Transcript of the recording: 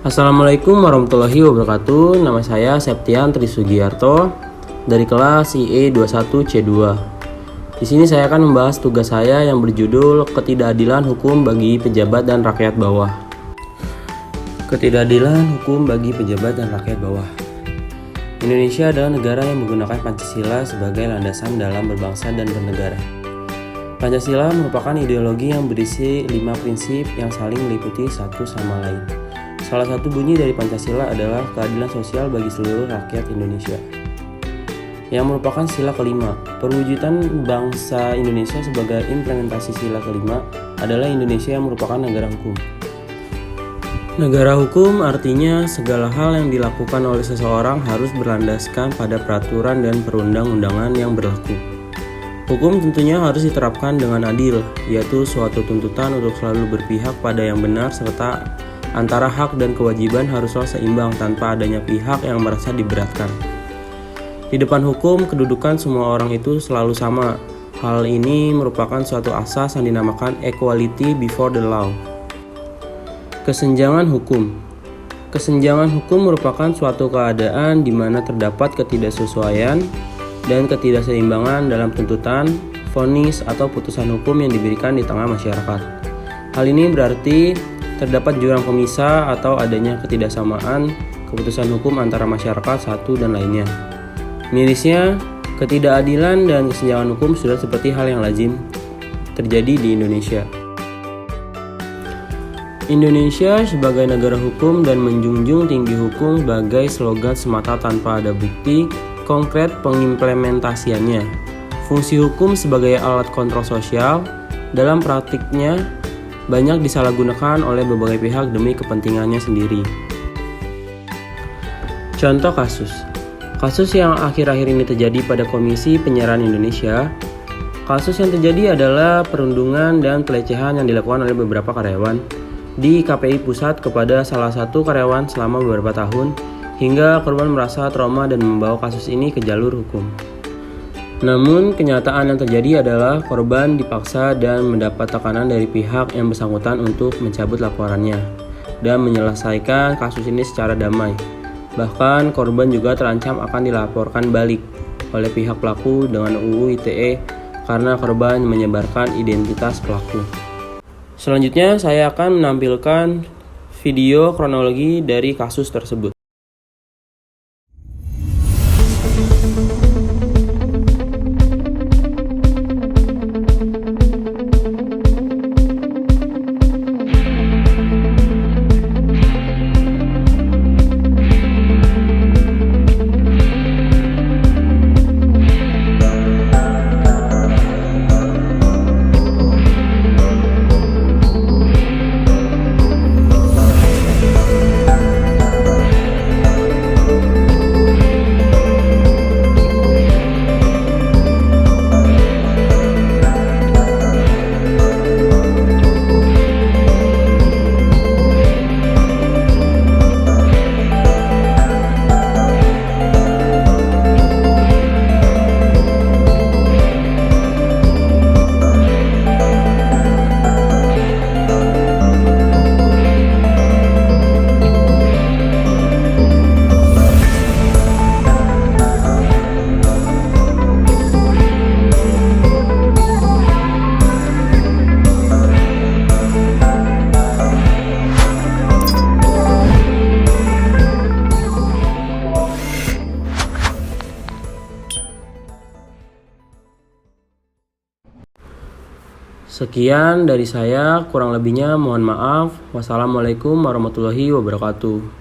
Assalamualaikum warahmatullahi wabarakatuh. Nama saya Septian Trisugiarto dari kelas IE 21C2. Di sini saya akan membahas tugas saya yang berjudul Ketidakadilan Hukum bagi Pejabat dan Rakyat Bawah. Ketidakadilan hukum bagi pejabat dan rakyat bawah. Indonesia adalah negara yang menggunakan Pancasila sebagai landasan dalam berbangsa dan bernegara. Pancasila merupakan ideologi yang berisi 5 prinsip yang saling meliputi satu sama lain. Salah satu bunyi dari Pancasila adalah keadilan sosial bagi seluruh rakyat Indonesia, yang merupakan sila kelima. Perwujudan bangsa Indonesia sebagai implementasi sila kelima adalah Indonesia yang merupakan negara hukum. Negara hukum artinya segala hal yang dilakukan oleh seseorang harus berlandaskan pada peraturan dan perundang-undangan yang berlaku. Hukum tentunya harus diterapkan dengan adil, yaitu suatu tuntutan untuk selalu berpihak pada yang benar serta antara hak dan kewajiban haruslah seimbang tanpa adanya pihak yang merasa diberatkan. Di depan hukum, kedudukan semua orang itu selalu sama. Hal ini merupakan suatu asas yang dinamakan equality before the law. Kesenjangan hukum. Kesenjangan hukum merupakan suatu keadaan di mana terdapat ketidaksesuaian dan ketidakseimbangan dalam tuntutan, vonis, atau putusan hukum yang diberikan di tengah masyarakat. Hal ini berarti terdapat jurang pemisah atau adanya ketidaksamaan keputusan hukum antara masyarakat satu dan lainnya. Mirisnya, ketidakadilan dan kesenjangan hukum sudah seperti hal yang lazim terjadi di Indonesia. Indonesia sebagai negara hukum dan menjunjung tinggi hukum sebagai slogan semata tanpa ada bukti konkret pengimplementasiannya. Fungsi hukum sebagai alat kontrol sosial dalam praktiknya banyak disalahgunakan oleh berbagai pihak demi kepentingannya sendiri. Contoh kasus yang akhir-akhir ini terjadi pada Komisi Penyiaran Indonesia. Kasus yang terjadi adalah perundungan dan pelecehan yang dilakukan oleh beberapa karyawan di KPI Pusat kepada salah satu karyawan selama beberapa tahun, hingga korban merasa trauma dan membawa kasus ini ke jalur hukum. Namun, kenyataan yang terjadi adalah korban dipaksa dan mendapat tekanan dari pihak yang bersangkutan untuk mencabut laporannya dan menyelesaikan kasus ini secara damai. Bahkan, korban juga terancam akan dilaporkan balik oleh pihak pelaku dengan UU ITE karena korban menyebarkan identitas pelaku. Selanjutnya, saya akan menampilkan video kronologi dari kasus tersebut. Sekian dari saya, kurang lebihnya mohon maaf. Wassalamualaikum warahmatullahi wabarakatuh.